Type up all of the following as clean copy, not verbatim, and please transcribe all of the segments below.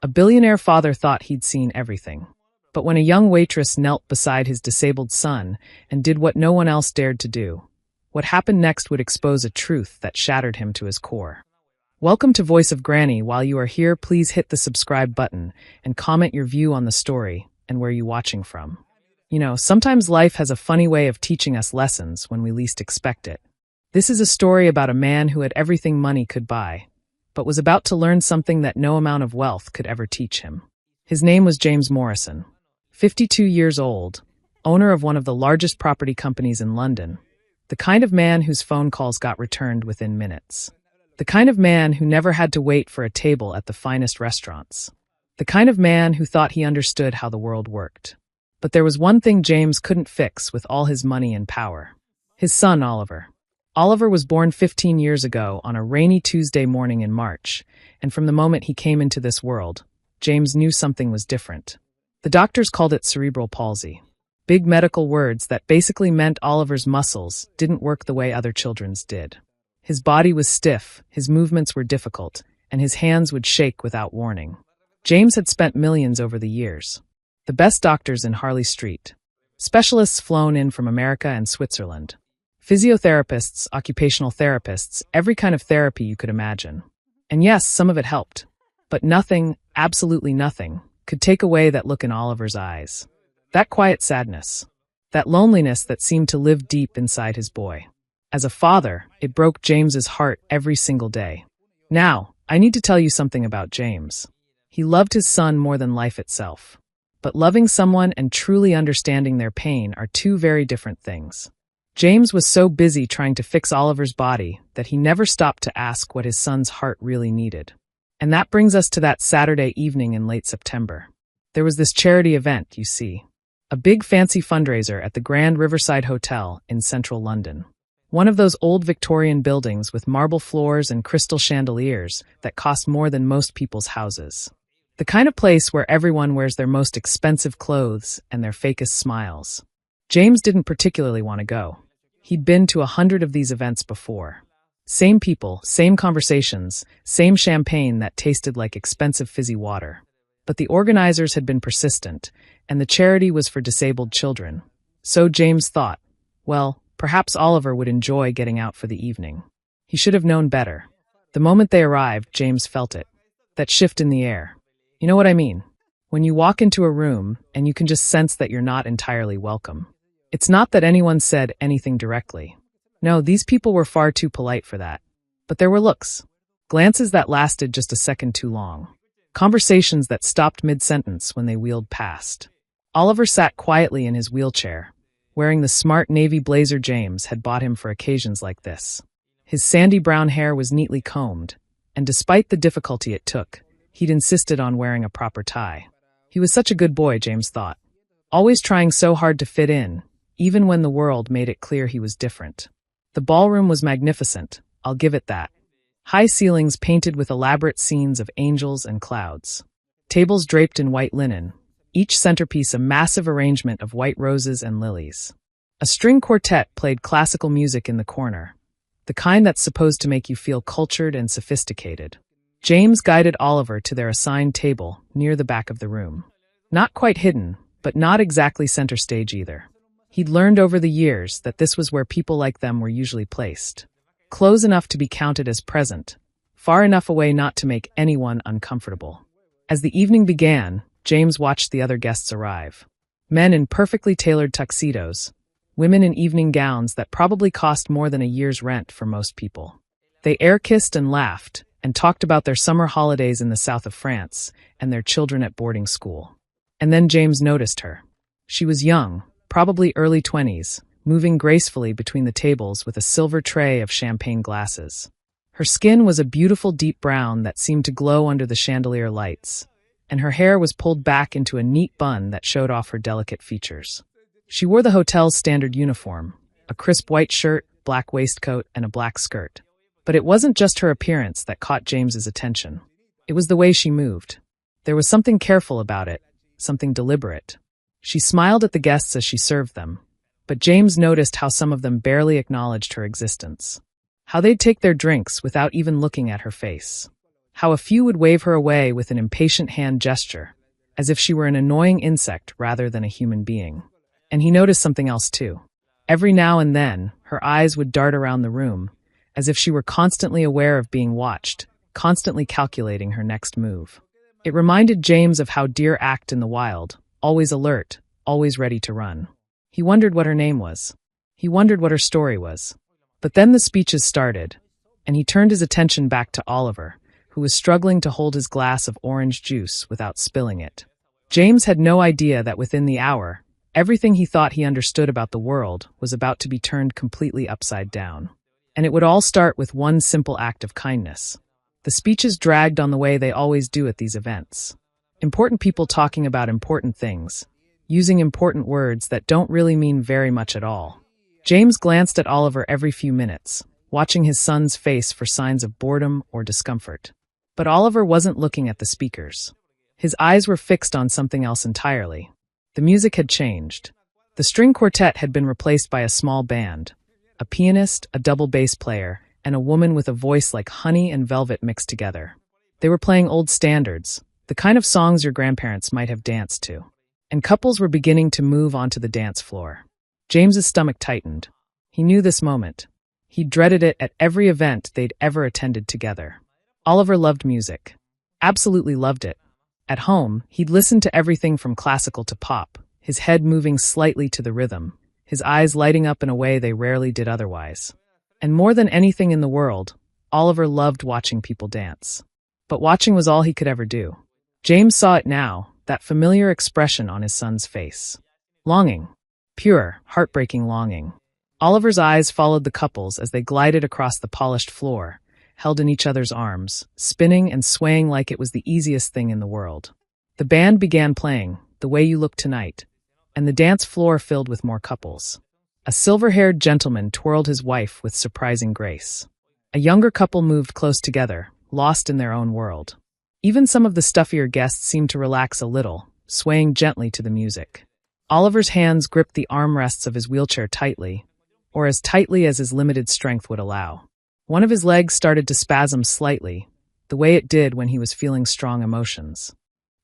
A billionaire father thought he'd seen everything. But when a young waitress knelt beside his disabled son and did what no one else dared to do, what happened next would expose a truth that shattered him to his core. Welcome to Voice of Granny. While you are here, please hit the subscribe button and comment your view on the story and where you're watching from. You know, sometimes life has a funny way of teaching us lessons when we least expect it. This is a story about a man who had everything money could buy, but was about to learn something that no amount of wealth could ever teach him. His name was James Morrison, 52 years old, owner of one of the largest property companies in London, the kind of man whose phone calls got returned within minutes. The kind of man who never had to wait for a table at the finest restaurants. The kind of man who thought he understood how the world worked. But there was one thing James couldn't fix with all his money and power. His son, Oliver. Oliver was born 15 years ago on a rainy Tuesday morning in March, and from the moment he came into this world, James knew something was different. The doctors called it cerebral palsy. Big medical words that basically meant Oliver's muscles didn't work the way other children's did. His body was stiff, his movements were difficult, and his hands would shake without warning. James had spent millions over the years. The best doctors in Harley Street. Specialists flown in from America and Switzerland. Physiotherapists, occupational therapists, every kind of therapy you could imagine. And yes, some of it helped. But nothing, absolutely nothing, could take away that look in Oliver's eyes. That quiet sadness. That loneliness that seemed to live deep inside his boy. As a father, it broke James's heart every single day. Now, I need to tell you something about James. He loved his son more than life itself. But loving someone and truly understanding their pain are two very different things. James was so busy trying to fix Oliver's body that he never stopped to ask what his son's heart really needed. And that brings us to that Saturday evening in late September. There was this charity event, you see. A big fancy fundraiser at the Grand Riverside Hotel in central London. One of those old Victorian buildings with marble floors and crystal chandeliers that cost more than most people's houses. The kind of place where everyone wears their most expensive clothes and their fakest smiles. James didn't particularly want to go. He'd been to 100 of these events before. Same people, same conversations, same champagne that tasted like expensive fizzy water. But the organizers had been persistent, and the charity was for disabled children. So James thought, well, perhaps Oliver would enjoy getting out for the evening. He should have known better. The moment they arrived, James felt it. That shift in the air. You know what I mean? When you walk into a room and you can just sense that you're not entirely welcome. It's not that anyone said anything directly. No, these people were far too polite for that. But there were looks. Glances that lasted just a second too long. Conversations that stopped mid-sentence when they wheeled past. Oliver sat quietly in his wheelchair, wearing the smart navy blazer James had bought him for occasions like this. His sandy brown hair was neatly combed, and despite the difficulty it took, he'd insisted on wearing a proper tie. He was such a good boy, James thought. Always trying so hard to fit in, even when the world made it clear he was different. The ballroom was magnificent, I'll give it that. High ceilings painted with elaborate scenes of angels and clouds. Tables draped in white linen, each centerpiece a massive arrangement of white roses and lilies. A string quartet played classical music in the corner, the kind that's supposed to make you feel cultured and sophisticated. James guided Oliver to their assigned table near the back of the room. Not quite hidden, but not exactly center stage either. He'd learned over the years that this was where people like them were usually placed. Close enough to be counted as present, far enough away not to make anyone uncomfortable. As the evening began, James watched the other guests arrive. Men in perfectly tailored tuxedos, women in evening gowns that probably cost more than a year's rent for most people. They air-kissed and laughed, and talked about their summer holidays in the south of France and their children at boarding school. And then James noticed her. She was young, probably early 20s, moving gracefully between the tables with a silver tray of champagne glasses. Her skin was a beautiful deep brown that seemed to glow under the chandelier lights, and her hair was pulled back into a neat bun that showed off her delicate features. She wore the hotel's standard uniform, a crisp white shirt, black waistcoat, and a black skirt. But it wasn't just her appearance that caught James's attention. It was the way she moved. There was something careful about it, something deliberate. She smiled at the guests as she served them, but James noticed how some of them barely acknowledged her existence. How they'd take their drinks without even looking at her face. how a few would wave her away with an impatient hand gesture, as if she were an annoying insect rather than a human being. And he noticed something else too. Every now and then, her eyes would dart around the room, as if she were constantly aware of being watched, constantly calculating her next move. It reminded James of how deer act in the wild, always alert, always ready to run. He wondered what her name was. He wondered what her story was. But then the speeches started, and he turned his attention back to Oliver, who was struggling to hold his glass of orange juice without spilling it. James had no idea that within the hour, everything he thought he understood about the world was about to be turned completely upside down. And it would all start with one simple act of kindness. The speeches dragged on the way they always do at these events. Important people talking about important things, using important words that don't really mean very much at all. James glanced at Oliver every few minutes, watching his son's face for signs of boredom or discomfort. But Oliver wasn't looking at the speakers. His eyes were fixed on something else entirely. The music had changed. The string quartet had been replaced by a small band, a pianist, a double bass player, and a woman with a voice like honey and velvet mixed together. They were playing old standards, the kind of songs your grandparents might have danced to. And couples were beginning to move onto the dance floor. James's stomach tightened. He knew this moment. He dreaded it at every event they'd ever attended together. Oliver loved music. Absolutely loved it. At home, he'd listened to everything from classical to pop, his head moving slightly to the rhythm, his eyes lighting up in a way they rarely did otherwise. And more than anything in the world, Oliver loved watching people dance. But watching was all he could ever do. James saw it now, that familiar expression on his son's face. Longing. Pure, heartbreaking longing. Oliver's eyes followed the couples as they glided across the polished floor, held in each other's arms, spinning and swaying like it was the easiest thing in the world. The band began playing, The Way You Look Tonight, and the dance floor filled with more couples. A silver-haired gentleman twirled his wife with surprising grace. A younger couple moved close together, lost in their own world. Even some of the stuffier guests seemed to relax a little, swaying gently to the music. Oliver's hands gripped the armrests of his wheelchair tightly, or as tightly as his limited strength would allow. One of his legs started to spasm slightly, the way it did when he was feeling strong emotions.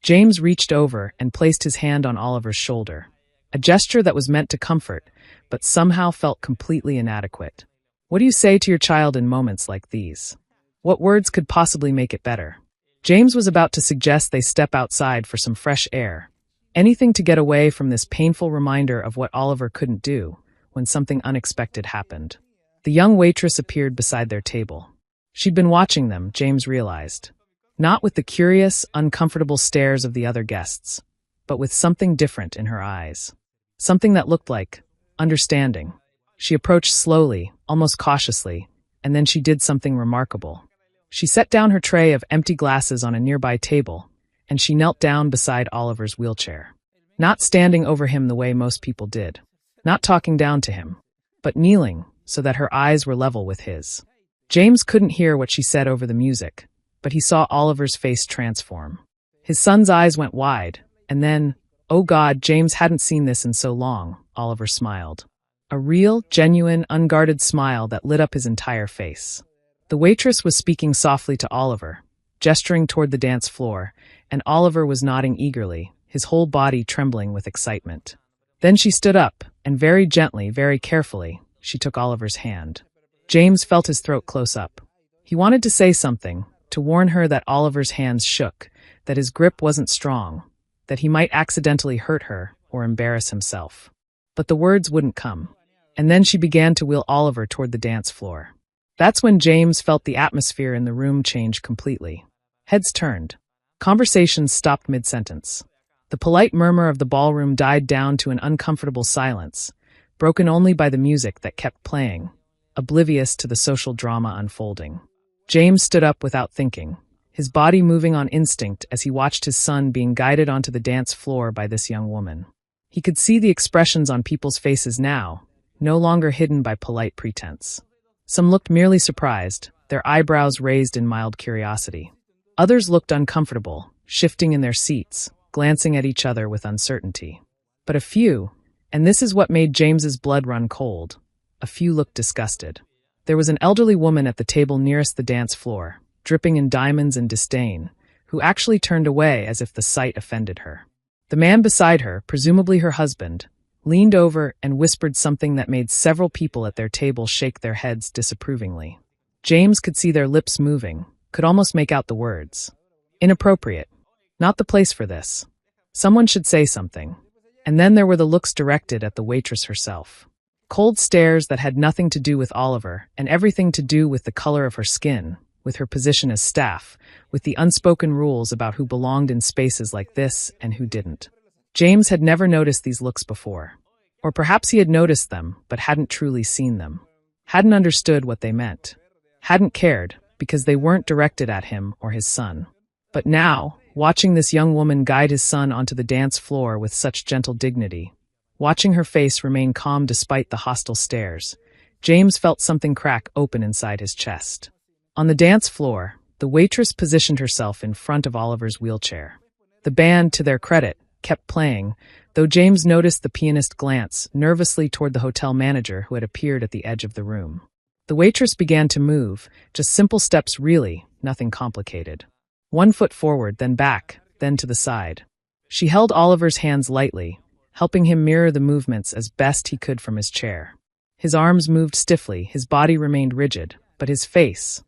James reached over and placed his hand on Oliver's shoulder, a gesture that was meant to comfort, but somehow felt completely inadequate. What do you say to your child in moments like these? What words could possibly make it better? James was about to suggest they step outside for some fresh air, anything to get away from this painful reminder of what Oliver couldn't do, when something unexpected happened. The young waitress appeared beside their table. She'd been watching them, James realized. Not with the curious, uncomfortable stares of the other guests, but with something different in her eyes. Something that looked like understanding. She approached slowly, almost cautiously, and then she did something remarkable. She set down her tray of empty glasses on a nearby table, and she knelt down beside Oliver's wheelchair. Not standing over him the way most people did. Not talking down to him, but kneeling, so that her eyes were level with his. James couldn't hear what she said over the music, but he saw Oliver's face transform. His son's eyes went wide, and then, oh God, James hadn't seen this in so long, Oliver smiled. A real, genuine, unguarded smile that lit up his entire face. The waitress was speaking softly to Oliver, gesturing toward the dance floor, and Oliver was nodding eagerly, his whole body trembling with excitement. Then she stood up, and very gently, very carefully, she took Oliver's hand. James felt his throat close up. He wanted to say something, to warn her that Oliver's hands shook, that his grip wasn't strong, that he might accidentally hurt her or embarrass himself. But the words wouldn't come. And then she began to wheel Oliver toward the dance floor. That's when James felt the atmosphere in the room change completely. Heads turned. Conversations stopped mid-sentence. The polite murmur of the ballroom died down to an uncomfortable silence, broken only by the music that kept playing, oblivious to the social drama unfolding. James stood up without thinking, his body moving on instinct as he watched his son being guided onto the dance floor by this young woman. He could see the expressions on people's faces now, no longer hidden by polite pretense. Some looked merely surprised, their eyebrows raised in mild curiosity. Others looked uncomfortable, shifting in their seats, glancing at each other with uncertainty. But a few, and this is what made James's blood run cold, a few looked disgusted. There was an elderly woman at the table nearest the dance floor, dripping in diamonds and disdain, who actually turned away as if the sight offended her. The man beside her, presumably her husband, leaned over and whispered something that made several people at their table shake their heads disapprovingly. James could see their lips moving, could almost make out the words. Inappropriate. Not the place for this. Someone should say something. And then there were the looks directed at the waitress herself. Cold stares that had nothing to do with Oliver and everything to do with the color of her skin, with her position as staff, with the unspoken rules about who belonged in spaces like this and who didn't. James had never noticed these looks before. Or perhaps he had noticed them, but hadn't truly seen them. Hadn't understood what they meant. Hadn't cared, because they weren't directed at him or his son. But now, watching this young woman guide his son onto the dance floor with such gentle dignity, watching her face remain calm despite the hostile stares, James felt something crack open inside his chest. On the dance floor, the waitress positioned herself in front of Oliver's wheelchair. The band, to their credit, kept playing, though James noticed the pianist glance nervously toward the hotel manager who had appeared at the edge of the room. The waitress began to move, just simple steps really, nothing complicated. 1 foot forward, then back, then to the side. She held Oliver's hands lightly, helping him mirror the movements as best he could from his chair. His arms moved stiffly, his body remained rigid, but his face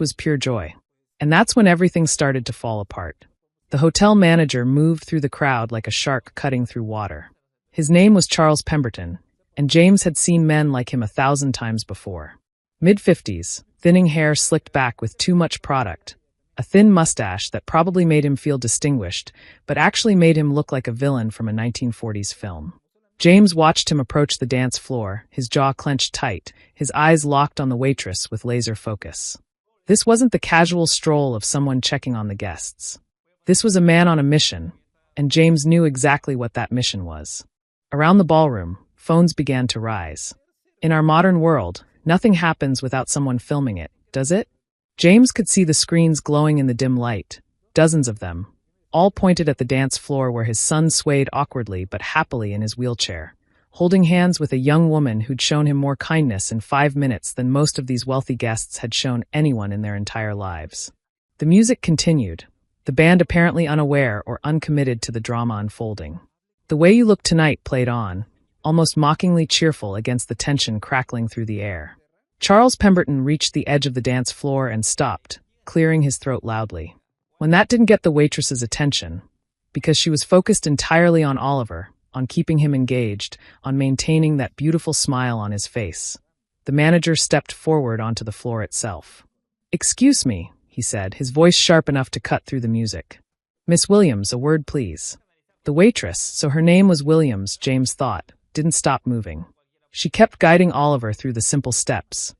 was pure joy. And that's when everything started to fall apart. The hotel manager moved through the crowd like a shark cutting through water. His name was Charles Pemberton, and James had seen men like him 1,000 times before. Mid-50s, thinning hair slicked back with too much product, a thin mustache that probably made him feel distinguished, but actually made him look like a villain from a 1940s film. James watched him approach the dance floor, his jaw clenched tight, his eyes locked on the waitress with laser focus. This wasn't the casual stroll of someone checking on the guests. This was a man on a mission, and James knew exactly what that mission was. Around the ballroom, phones began to rise. In our modern world, nothing happens without someone filming it, does it? James could see the screens glowing in the dim light, dozens of them, all pointed at the dance floor where his son swayed awkwardly but happily in his wheelchair, holding hands with a young woman who'd shown him more kindness in 5 minutes than most of these wealthy guests had shown anyone in their entire lives. The music continued, the band apparently unaware or uncommitted to the drama unfolding. The Way You Look Tonight played on, almost mockingly cheerful against the tension crackling through the air. Charles Pemberton reached the edge of the dance floor and stopped, clearing his throat loudly. When that didn't get the waitress's attention, because she was focused entirely on Oliver, on keeping him engaged, on maintaining that beautiful smile on his face, the manager stepped forward onto the floor itself. "Excuse me," he said, his voice sharp enough to cut through the music. "Miss Williams, a word please." The waitress, so her name was Williams, James thought, didn't stop moving. She kept guiding Oliver through the simple steps,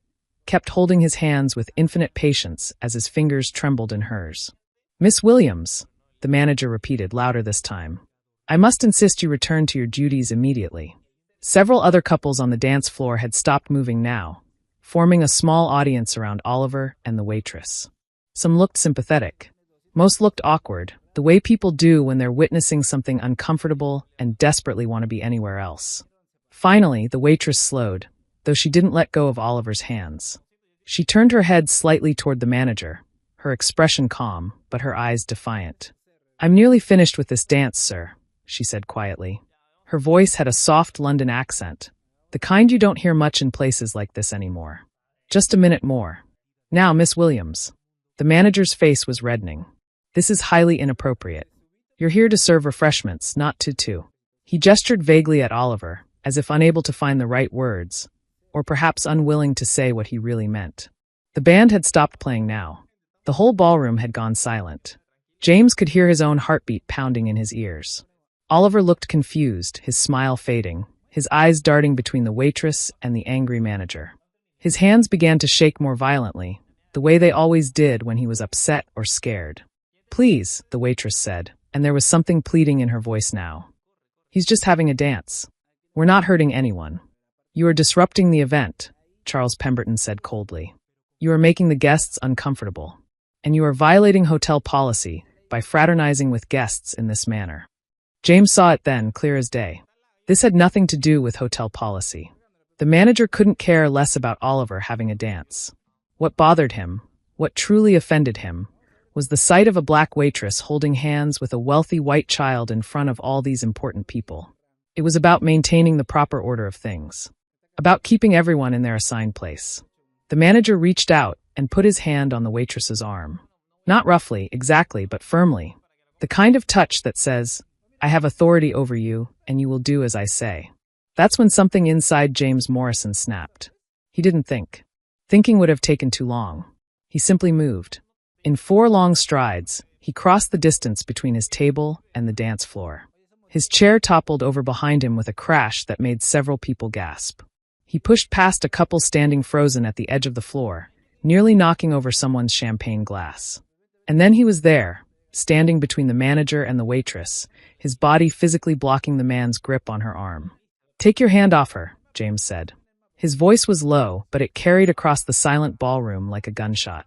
kept holding his hands with infinite patience as his fingers trembled in hers. "Miss Williams," the manager repeated louder this time, "I must insist you return to your duties immediately." Several other couples on the dance floor had stopped moving now, forming a small audience around Oliver and the waitress. Some looked sympathetic. Most looked awkward, the way people do when they're witnessing something uncomfortable and desperately want to be anywhere else. Finally, the waitress slowed, though she didn't let go of Oliver's hands. She turned her head slightly toward the manager, her expression calm, but her eyes defiant. "I'm nearly finished with this dance, sir," she said quietly. Her voice had a soft London accent, the kind you don't hear much in places like this anymore. "Just a minute more. Now, Miss Williams." The manager's face was reddening. "This is highly inappropriate. You're here to serve refreshments, not to." He gestured vaguely at Oliver, as if unable to find the right words, or perhaps unwilling to say what he really meant. The band had stopped playing now. The whole ballroom had gone silent. James could hear his own heartbeat pounding in his ears. Oliver looked confused, his smile fading, his eyes darting between the waitress and the angry manager. His hands began to shake more violently, the way they always did when he was upset or scared. "Please," the waitress said, and there was something pleading in her voice now. "He's just having a dance. We're not hurting anyone." "You are disrupting the event," Charles Pemberton said coldly. "You are making the guests uncomfortable. And you are violating hotel policy by fraternizing with guests in this manner." James saw it then, clear as day. This had nothing to do with hotel policy. The manager couldn't care less about Oliver having a dance. What bothered him, What truly offended him was the sight of a black waitress holding hands with a wealthy white child in front of all these important people. It was about maintaining the proper order of things, about keeping everyone in their assigned place. The manager reached out and put his hand on the waitress's arm. Not roughly, exactly, but firmly. The kind of touch that says, "I have authority over you, and you will do as I say." That's when something inside James Morrison snapped. He didn't think. Thinking would have taken too long. He simply moved. In 4 long strides, he crossed the distance between his table and the dance floor. His chair toppled over behind him with a crash that made several people gasp. He pushed past a couple standing frozen at the edge of the floor, nearly knocking over someone's champagne glass. And then he was there, standing between the manager and the waitress, his body physically blocking the man's grip on her arm. "Take your hand off her," James said. His voice was low, but it carried across the silent ballroom like a gunshot.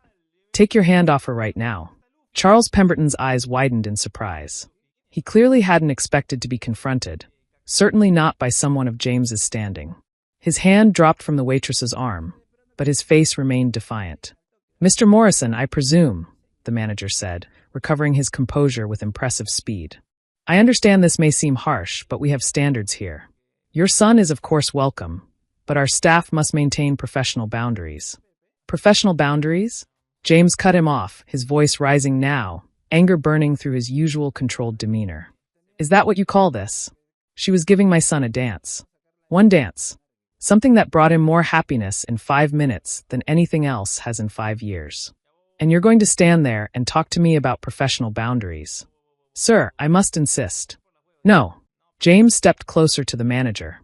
"Take your hand off her right now." Charles Pemberton's eyes widened in surprise. He clearly hadn't expected to be confronted, certainly not by someone of James's standing. His hand dropped from the waitress's arm, but his face remained defiant. "Mr. Morrison, I presume," the manager said, recovering his composure with impressive speed. "I understand this may seem harsh, but we have standards here. Your son is of course welcome, but our staff must maintain professional boundaries." "Professional boundaries?" James cut him off, his voice rising now, anger burning through his usual controlled demeanor. "Is that what you call this? She was giving my son a dance. One dance. Something that brought him more happiness in 5 minutes than anything else has in 5 years. And you're going to stand there and talk to me about professional boundaries? Sir, I must insist." "No." James stepped closer to the manager,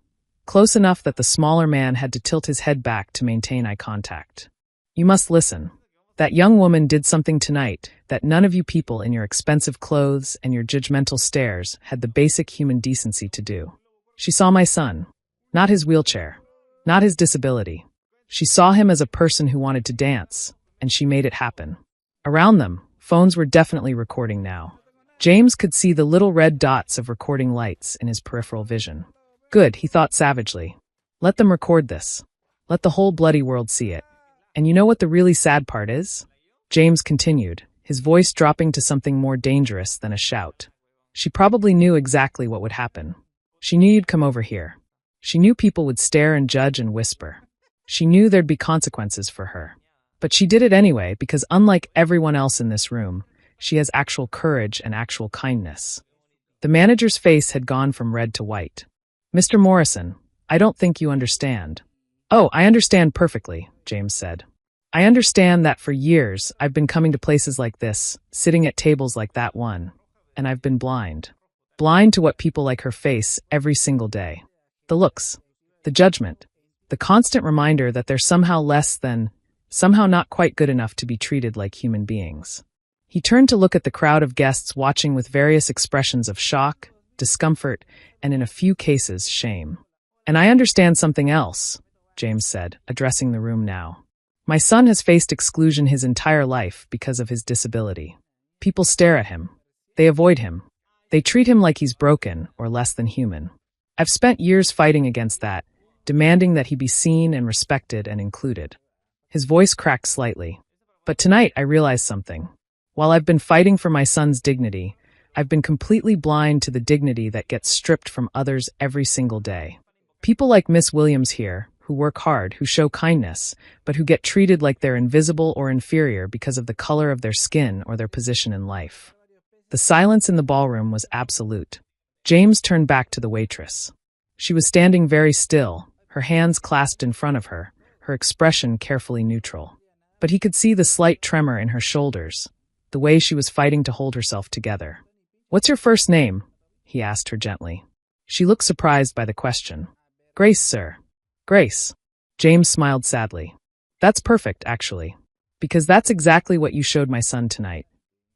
close enough that the smaller man had to tilt his head back to maintain eye contact. "You must listen. That young woman did something tonight that none of you people in your expensive clothes and your judgmental stares had the basic human decency to do. She saw my son, not his wheelchair, not his disability. She saw him as a person who wanted to dance, and she made it happen." Around them, phones were definitely recording now. James could see the little red dots of recording lights in his peripheral vision. Good, he thought savagely. Let them record this. Let the whole bloody world see it. "And you know what the really sad part is?" James continued, his voice dropping to something more dangerous than a shout. "She probably knew exactly what would happen. She knew you'd come over here. She knew people would stare and judge and whisper. She knew there'd be consequences for her. But she did it anyway because unlike everyone else in this room, she has actual courage and actual kindness." The manager's face had gone from red to white. "Mr. Morrison, I don't think you understand." "Oh, I understand perfectly," James said. "I understand that for years I've been coming to places like this, sitting at tables like that one, and I've been blind. Blind to what people like her face every single day. The looks, the judgment, the constant reminder that they're somehow less than, somehow not quite good enough to be treated like human beings." He turned to look at the crowd of guests watching with various expressions of shock, discomfort, and in a few cases, shame. "And I understand something else," James said, addressing the room now. "My son has faced exclusion his entire life because of his disability. People stare at him. They avoid him. They treat him like he's broken or less than human. I've spent years fighting against that, demanding that he be seen and respected and included." His voice cracked slightly. "But tonight I realized something. While I've been fighting for my son's dignity, I've been completely blind to the dignity that gets stripped from others every single day. People like Miss Williams here, who work hard, who show kindness, but who get treated like they're invisible or inferior because of the color of their skin or their position in life." The silence in the ballroom was absolute. James turned back to the waitress. She was standing very still, her hands clasped in front of her, her expression carefully neutral. But he could see the slight tremor in her shoulders, the way she was fighting to hold herself together. "What's your first name?" he asked her gently. She looked surprised by the question. "Grace, sir." "Grace." James smiled sadly. "That's perfect, actually. Because that's exactly what you showed my son tonight.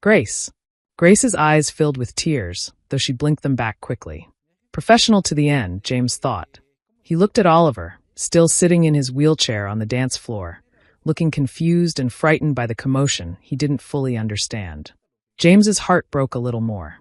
Grace." Grace's eyes filled with tears, though she blinked them back quickly. Professional to the end, James thought. He looked at Oliver, still sitting in his wheelchair on the dance floor, looking confused and frightened by the commotion he didn't fully understand. James's heart broke a little more.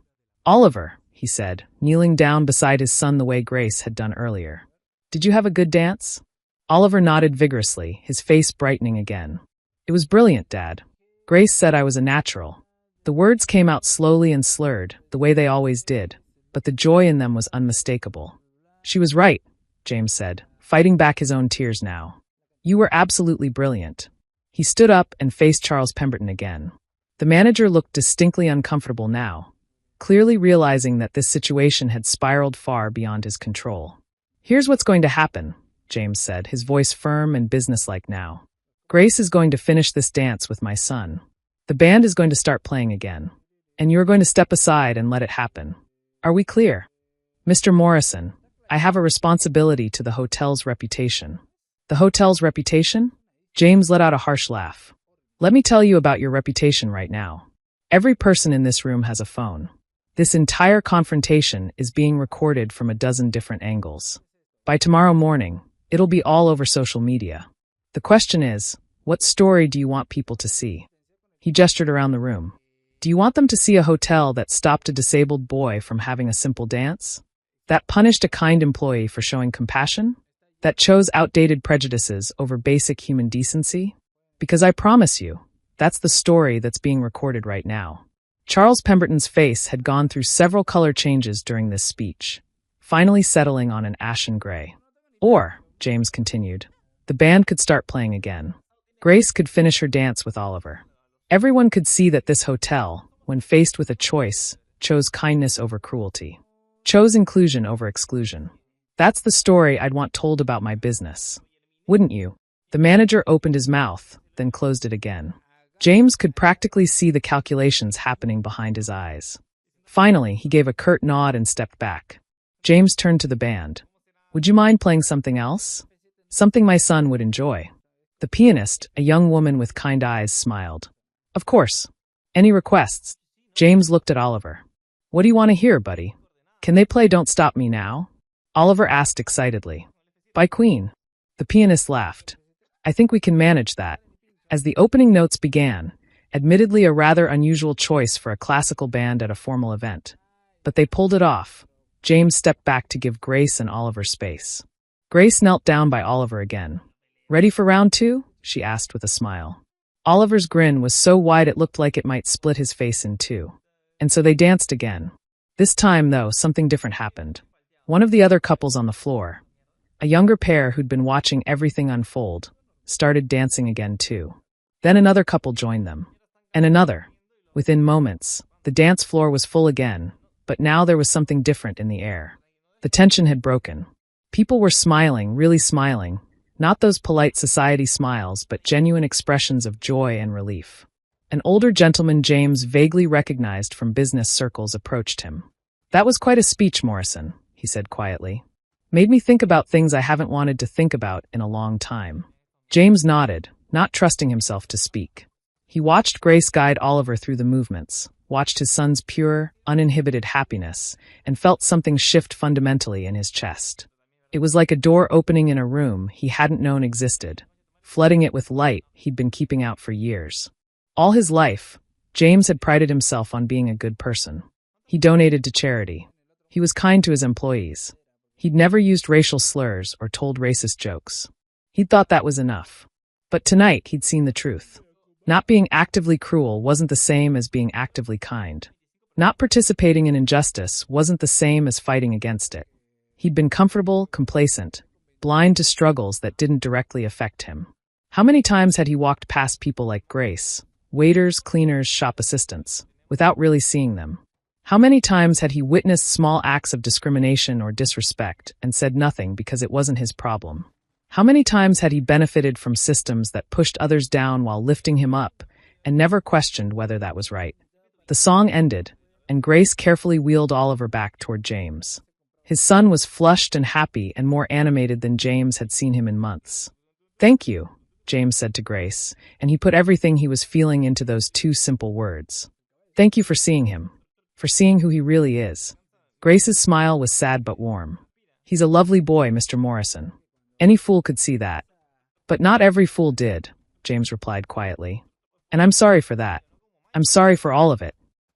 "Oliver," he said, kneeling down beside his son the way Grace had done earlier. "Did you have a good dance?" Oliver nodded vigorously, his face brightening again. "It was brilliant, Dad. Grace said I was a natural. The words came out slowly and slurred, the way they always did, but the joy in them was unmistakable. She was right, James said, fighting back his own tears now. You were absolutely brilliant. He stood up and faced Charles Pemberton again. The manager looked distinctly uncomfortable now, clearly realizing that this situation had spiraled far beyond his control. Here's what's going to happen, James said, his voice firm and businesslike now. Grace is going to finish this dance with my son. The band is going to start playing again, and you're going to step aside and let it happen. Are we clear? Mr. Morrison, I have a responsibility to the hotel's reputation. The hotel's reputation? James let out a harsh laugh. Let me tell you about your reputation right now. Every person in this room has a phone. This entire confrontation is being recorded from a dozen different angles. By tomorrow morning, it'll be all over social media. The question is, what story do you want people to see? He gestured around the room. Do you want them to see a hotel that stopped a disabled boy from having a simple dance? That punished a kind employee for showing compassion? That chose outdated prejudices over basic human decency? Because I promise you, that's the story that's being recorded right now. Charles Pemberton's face had gone through several color changes during this speech, finally settling on an ashen gray. Or, James continued, the band could start playing again. Grace could finish her dance with Oliver. Everyone could see that this hotel, when faced with a choice, chose kindness over cruelty. Chose inclusion over exclusion. That's the story I'd want told about my business. Wouldn't you? The manager opened his mouth, then closed it again. James could practically see the calculations happening behind his eyes. Finally, he gave a curt nod and stepped back. James turned to the band. Would you mind playing something else? Something my son would enjoy. The pianist, a young woman with kind eyes, smiled. Of course. Any requests? James looked at Oliver. What do you want to hear, buddy? Can they play Don't Stop Me Now? Oliver asked excitedly. By Queen. The pianist laughed. I think we can manage that. As the opening notes began, admittedly a rather unusual choice for a classical band at a formal event. But they pulled it off. James stepped back to give Grace and Oliver space. Grace knelt down by Oliver again. Ready for round two? She asked with a smile. Oliver's grin was so wide it looked like it might split his face in two. And so they danced again. This time, though, something different happened. One of the other couples on the floor, a younger pair who'd been watching everything unfold, started dancing again too. Then another couple joined them. And another. Within moments, the dance floor was full again, but now there was something different in the air. The tension had broken. People were smiling, really smiling, not those polite society smiles, but genuine expressions of joy and relief. An older gentleman James vaguely recognized from business circles approached him. That was quite a speech, Morrison, he said quietly. Made me think about things I haven't wanted to think about in a long time. James nodded, not trusting himself to speak. He watched Grace guide Oliver through the movements, watched his son's pure, uninhibited happiness, and felt something shift fundamentally in his chest. It was like a door opening in a room he hadn't known existed, flooding it with light he'd been keeping out for years. All his life, James had prided himself on being a good person. He donated to charity. He was kind to his employees. He'd never used racial slurs or told racist jokes. He'd thought that was enough. But tonight he'd seen the truth. Not being actively cruel wasn't the same as being actively kind. Not participating in injustice wasn't the same as fighting against it. He'd been comfortable, complacent, blind to struggles that didn't directly affect him. How many times had he walked past people like Grace, waiters, cleaners, shop assistants, without really seeing them? How many times had he witnessed small acts of discrimination or disrespect and said nothing because it wasn't his problem? How many times had he benefited from systems that pushed others down while lifting him up and never questioned whether that was right? The song ended, and Grace carefully wheeled Oliver back toward James. His son was flushed and happy and more animated than James had seen him in months. Thank you, James said to Grace, and he put everything he was feeling into those two simple words. Thank you for seeing him, for seeing who he really is. Grace's smile was sad but warm. He's a lovely boy, Mr. Morrison. Any fool could see that. But not every fool did, James replied quietly. And I'm sorry for that. I'm sorry for all of it.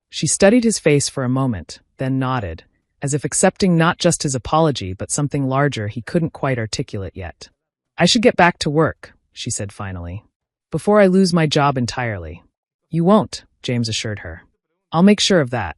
She studied his face for a moment, then nodded, as if accepting not just his apology but something larger he couldn't quite articulate yet. I should get back to work, she said finally. Before I lose my job entirely. You won't, James assured her. I'll make sure of that.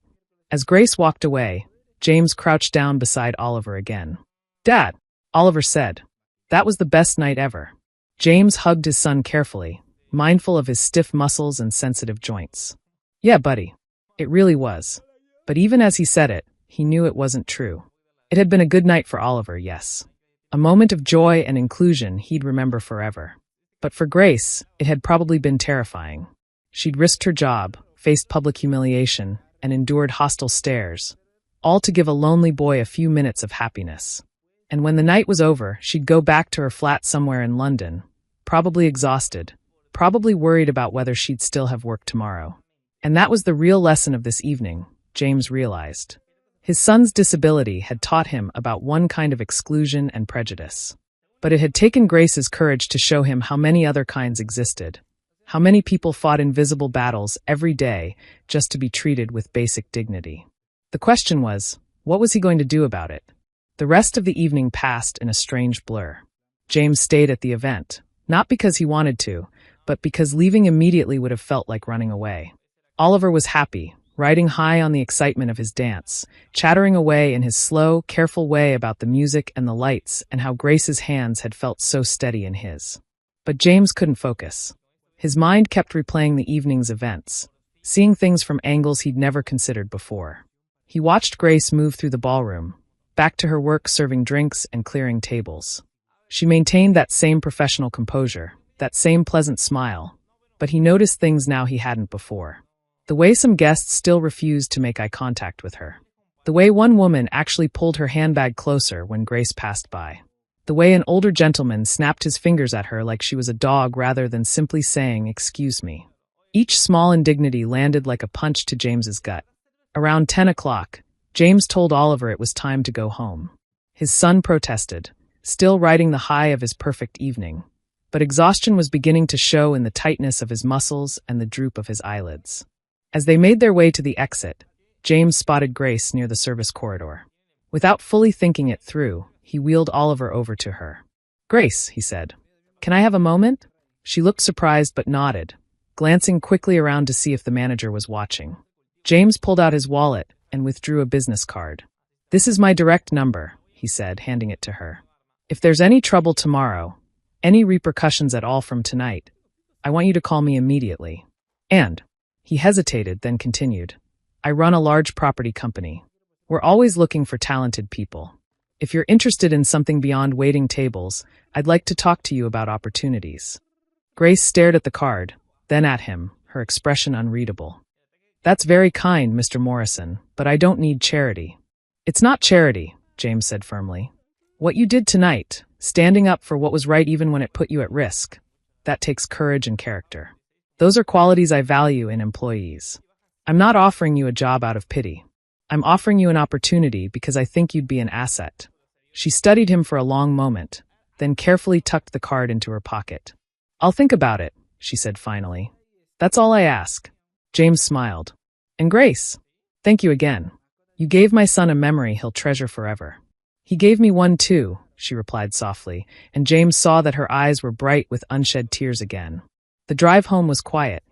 As Grace walked away, James crouched down beside Oliver again. Dad, Oliver said. That was the best night ever. James hugged his son carefully, mindful of his stiff muscles and sensitive joints. Yeah, buddy. It really was. But even as he said it, he knew it wasn't true. It had been a good night for Oliver, yes. A moment of joy and inclusion he'd remember forever. But for Grace, it had probably been terrifying. She'd risked her job, faced public humiliation, and endured hostile stares, all to give a lonely boy a few minutes of happiness. And when the night was over, she'd go back to her flat somewhere in London, probably exhausted, probably worried about whether she'd still have work tomorrow. And that was the real lesson of this evening, James realized. His son's disability had taught him about one kind of exclusion and prejudice. But it had taken Grace's courage to show him how many other kinds existed, how many people fought invisible battles every day just to be treated with basic dignity. The question was, what was he going to do about it? The rest of the evening passed in a strange blur. James stayed at the event, not because he wanted to, but because leaving immediately would have felt like running away. Oliver was happy, riding high on the excitement of his dance, chattering away in his slow, careful way about the music and the lights and how Grace's hands had felt so steady in his. But James couldn't focus. His mind kept replaying the evening's events, seeing things from angles he'd never considered before. He watched Grace move through the ballroom, back to her work serving drinks and clearing tables. She maintained that same professional composure, that same pleasant smile, but he noticed things now he hadn't before. The way some guests still refused to make eye contact with her. The way one woman actually pulled her handbag closer when Grace passed by. The way an older gentleman snapped his fingers at her like she was a dog rather than simply saying, "Excuse me." Each small indignity landed like a punch to James's gut. Around 10 o'clock, James told Oliver it was time to go home. His son protested, still riding the high of his perfect evening. But exhaustion was beginning to show in the tightness of his muscles and the droop of his eyelids. As they made their way to the exit, James spotted Grace near the service corridor. Without fully thinking it through, he wheeled Oliver over to her. "Grace," he said, "can I have a moment?" She looked surprised but nodded, glancing quickly around to see if the manager was watching. James pulled out his wallet and withdrew a business card. "This is my direct number," he said, handing it to her. "If there's any trouble tomorrow, any repercussions at all from tonight, I want you to call me immediately. And," he hesitated, then continued, "I run a large property company. We're always looking for talented people. If you're interested in something beyond waiting tables, I'd like to talk to you about opportunities." Grace stared at the card, then at him, her expression unreadable. "That's very kind, Mr. Morrison, but I don't need charity." "It's not charity," James said firmly. "What you did tonight, standing up for what was right even when it put you at risk, that takes courage and character. Those are qualities I value in employees. I'm not offering you a job out of pity. I'm offering you an opportunity because I think you'd be an asset." She studied him for a long moment, then carefully tucked the card into her pocket. "I'll think about it," she said finally. "That's all I ask." James smiled. "And Grace, thank you again. You gave my son a memory he'll treasure forever." "He gave me one too," she replied softly, and James saw that her eyes were bright with unshed tears again. The drive home was quiet.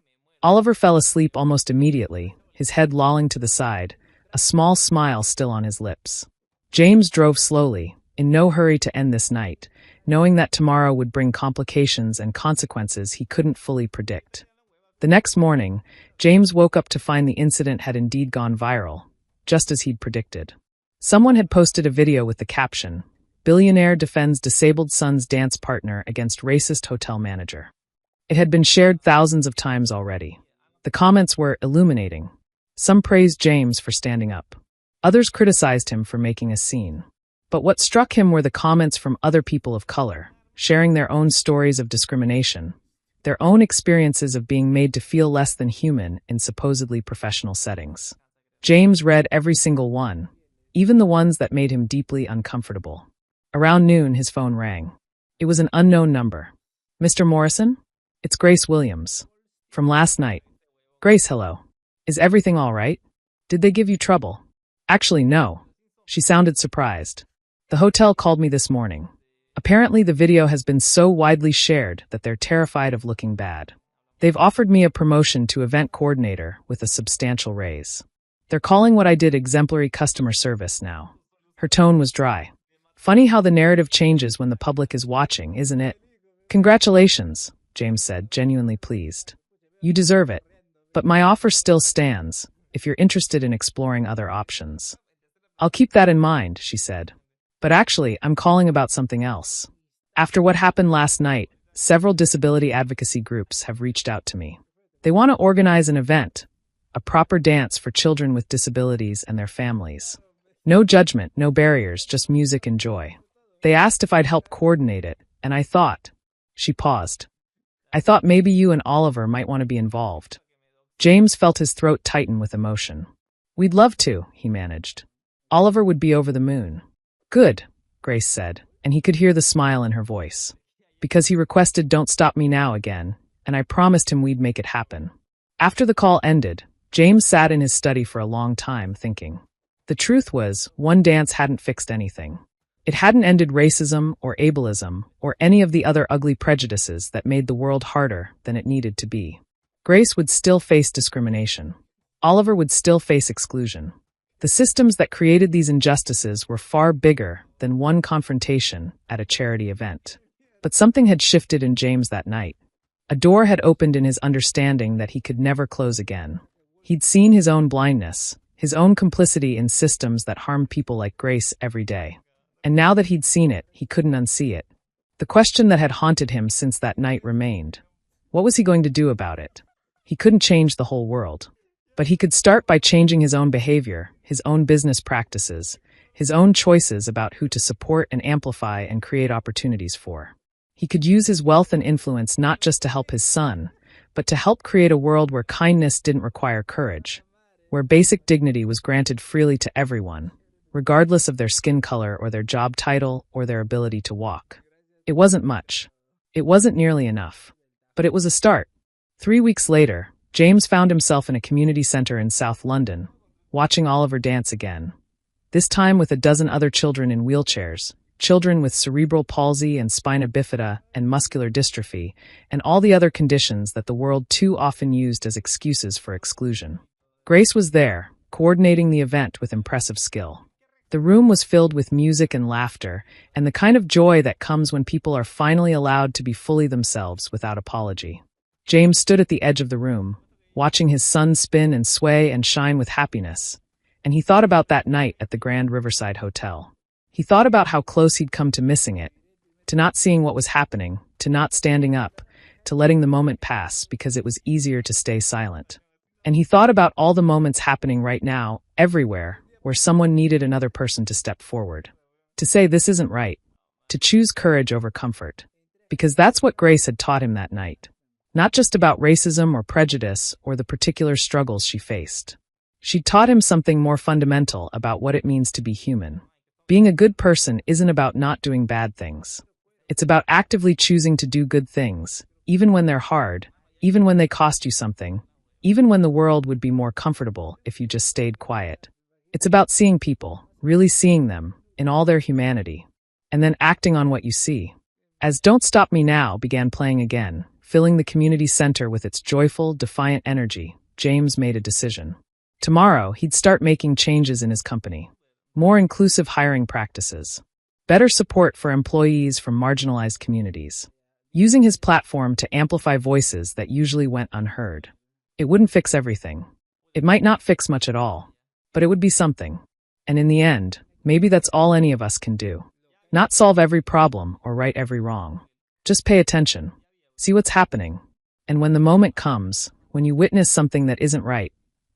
Oliver fell asleep almost immediately, his head lolling to the side, a small smile still on his lips. James drove slowly, in no hurry to end this night, knowing that tomorrow would bring complications and consequences he couldn't fully predict. The next morning, James woke up to find the incident had indeed gone viral, just as he'd predicted. Someone had posted a video with the caption, "Billionaire defends disabled son's dance partner against racist hotel manager." It had been shared thousands of times already. The comments were illuminating. Some praised James for standing up. Others criticized him for making a scene. But what struck him were the comments from other people of color, sharing their own stories of discrimination, their own experiences of being made to feel less than human in supposedly professional settings. James read every single one, even the ones that made him deeply uncomfortable. Around noon, his phone rang. It was an unknown number. "Mr. Morrison? It's Grace Williams. From last night." "Grace, hello. Is everything all right? Did they give you trouble?" "Actually, no." She sounded surprised. "The hotel called me this morning. Apparently the video has been so widely shared that they're terrified of looking bad." They've offered me a promotion to event coordinator with a substantial raise. They're calling what I did exemplary customer service now. Her tone was dry. Funny how the narrative changes when the public is watching, isn't it? Congratulations, James said, genuinely pleased. You deserve it. But my offer still stands, if you're interested in exploring other options. I'll keep that in mind, she said. But actually, I'm calling about something else. After what happened last night, several disability advocacy groups have reached out to me. They want to organize an event, a proper dance for children with disabilities and their families. No judgment, no barriers, just music and joy. They asked if I'd help coordinate it, and I thought. She paused. I thought maybe you and Oliver might want to be involved. James felt his throat tighten with emotion. We'd love to, he managed. Oliver would be over the moon. Good, Grace said, and he could hear the smile in her voice. Because he requested "Don't stop me now" again, and I promised him we'd make it happen. After the call ended, James sat in his study for a long time, thinking. The truth was, one dance hadn't fixed anything. It hadn't ended racism or ableism or any of the other ugly prejudices that made the world harder than it needed to be. Grace would still face discrimination. Oliver would still face exclusion. The systems that created these injustices were far bigger than one confrontation at a charity event. But something had shifted in James that night. A door had opened in his understanding that he could never close again. He'd seen his own blindness, his own complicity in systems that harmed people like Grace every day. And now that he'd seen it, he couldn't unsee it. The question that had haunted him since that night remained. What was he going to do about it? He couldn't change the whole world. But he could start by changing his own behavior, his own business practices, his own choices about who to support and amplify and create opportunities for. He could use his wealth and influence not just to help his son, but to help create a world where kindness didn't require courage, where basic dignity was granted freely to everyone, regardless of their skin color or their job title or their ability to walk. It wasn't much. It wasn't nearly enough. But it was a start. 3 weeks later, James found himself in a community center in South London, watching Oliver dance again. This time with a dozen other children in wheelchairs, children with cerebral palsy and spina bifida and muscular dystrophy, and all the other conditions that the world too often used as excuses for exclusion. Grace was there, coordinating the event with impressive skill. The room was filled with music and laughter, and the kind of joy that comes when people are finally allowed to be fully themselves without apology. James stood at the edge of the room, watching his son spin and sway and shine with happiness, and he thought about that night at the Grand Riverside Hotel. He thought about how close he'd come to missing it, to not seeing what was happening, to not standing up, to letting the moment pass because it was easier to stay silent. And he thought about all the moments happening right now, everywhere, where someone needed another person to step forward. To say this isn't right. To choose courage over comfort. Because that's what Grace had taught him that night. Not just about racism or prejudice or the particular struggles she faced. She'd taught him something more fundamental about what it means to be human. Being a good person isn't about not doing bad things. It's about actively choosing to do good things, even when they're hard, even when they cost you something, even when the world would be more comfortable if you just stayed quiet. It's about seeing people, really seeing them, in all their humanity, and then acting on what you see. As "Don't Stop Me Now" began playing again, filling the community center with its joyful, defiant energy, James made a decision. Tomorrow, he'd start making changes in his company. More inclusive hiring practices. Better support for employees from marginalized communities. Using his platform to amplify voices that usually went unheard. It wouldn't fix everything. It might not fix much at all. But it would be something. And in the end, maybe that's all any of us can do. Not solve every problem or right every wrong. Just pay attention. See what's happening. And when the moment comes, when you witness something that isn't right,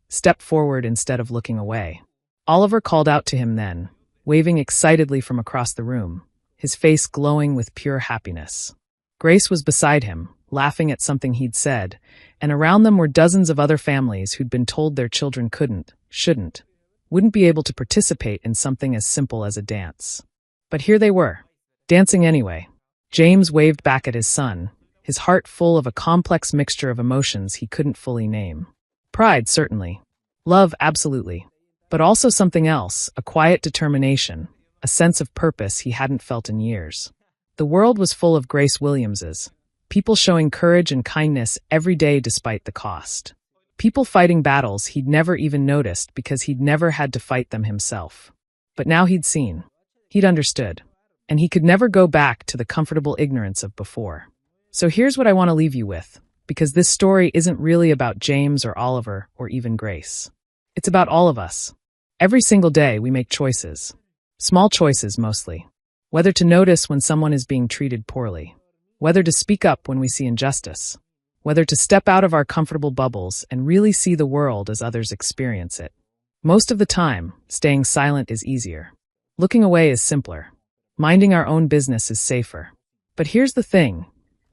step forward instead of looking away. Oliver called out to him then, waving excitedly from across the room, his face glowing with pure happiness. Grace was beside him, laughing at something he'd said, and around them were dozens of other families who'd been told their children couldn't, shouldn't, wouldn't be able to participate in something as simple as a dance. But here they were, dancing anyway. James waved back at his son, his heart full of a complex mixture of emotions he couldn't fully name. Pride, certainly. Love, absolutely. But also something else, a quiet determination, a sense of purpose he hadn't felt in years. The world was full of Grace Williamses, People showing courage and kindness every day despite the cost. People fighting battles he'd never even noticed because he'd never had to fight them himself. But now he'd seen. He'd understood. And he could never go back to the comfortable ignorance of before. So here's what I want to leave you with, because this story isn't really about James or Oliver or even Grace. It's about all of us. Every single day we make choices. Small choices mostly. Whether to notice when someone is being treated poorly. Whether to speak up when we see injustice. Whether to step out of our comfortable bubbles and really see the world as others experience it. Most of the time, staying silent is easier. Looking away is simpler. Minding our own business is safer. But here's the thing,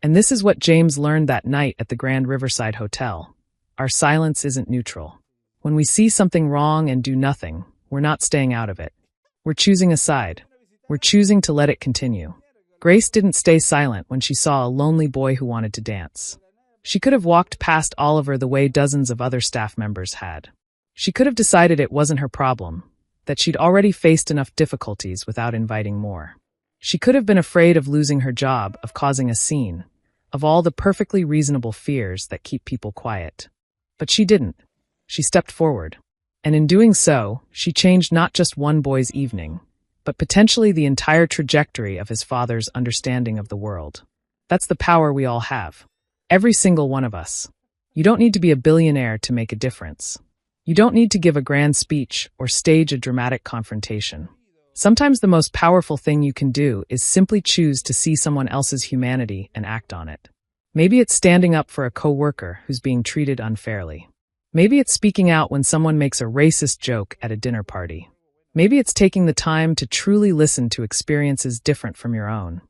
and this is what James learned that night at the Grand Riverside Hotel. Our silence isn't neutral. When we see something wrong and do nothing, we're not staying out of it. We're choosing a side. We're choosing to let it continue. Grace didn't stay silent when she saw a lonely boy who wanted to dance. She could have walked past Oliver the way dozens of other staff members had. She could have decided it wasn't her problem, that she'd already faced enough difficulties without inviting more. She could have been afraid of losing her job, of causing a scene, of all the perfectly reasonable fears that keep people quiet. But she didn't. She stepped forward. And in doing so, she changed not just one boy's evening, but potentially the entire trajectory of his father's understanding of the world. That's the power we all have. Every single one of us. You don't need to be a billionaire to make a difference. You don't need to give a grand speech or stage a dramatic confrontation. Sometimes the most powerful thing you can do is simply choose to see someone else's humanity and act on it. Maybe it's standing up for a coworker who's being treated unfairly. Maybe it's speaking out when someone makes a racist joke at a dinner party. Maybe it's taking the time to truly listen to experiences different from your own,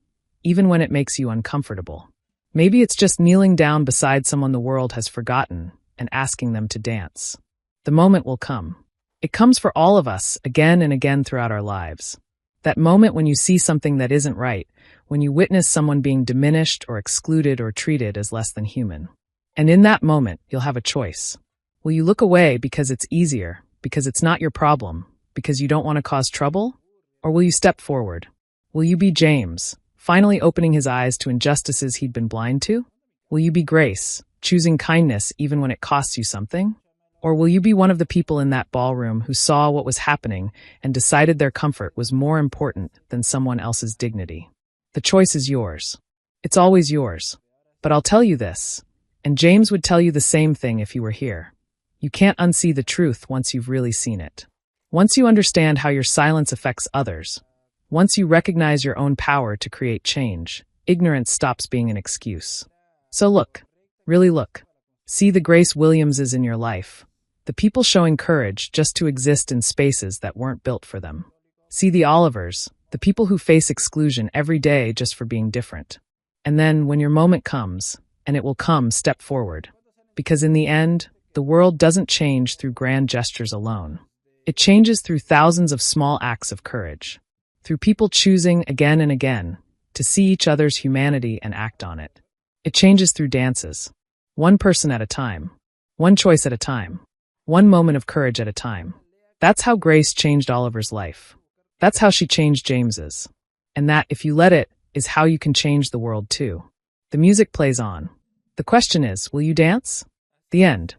even when it makes you uncomfortable. Maybe it's just kneeling down beside someone the world has forgotten and asking them to dance. The moment will come. It comes for all of us again and again throughout our lives. That moment when you see something that isn't right, when you witness someone being diminished or excluded or treated as less than human. And in that moment, you'll have a choice. Will you look away because it's easier, because it's not your problem, because you don't want to cause trouble? Or will you step forward? Will you be James, finally opening his eyes to injustices he'd been blind to? Will you be Grace, choosing kindness even when it costs you something? Or will you be one of the people in that ballroom who saw what was happening and decided their comfort was more important than someone else's dignity? The choice is yours. It's always yours. But I'll tell you this, and James would tell you the same thing if he were here. You can't unsee the truth once you've really seen it. Once you understand how your silence affects others, once you recognize your own power to create change, ignorance stops being an excuse. So look, really look. See the Grace Williamses in your life. The people showing courage just to exist in spaces that weren't built for them. See the Olivers, the people who face exclusion every day just for being different. And then, when your moment comes, and it will come, step forward. Because in the end, the world doesn't change through grand gestures alone. It changes through thousands of small acts of courage. Through people choosing again and again to see each other's humanity and act on it. It changes through dances. One person at a time. One choice at a time. One moment of courage at a time. That's how Grace changed Oliver's life. That's how she changed James's. And that, if you let it, is how you can change the world too. The music plays on. The question is, will you dance? The end.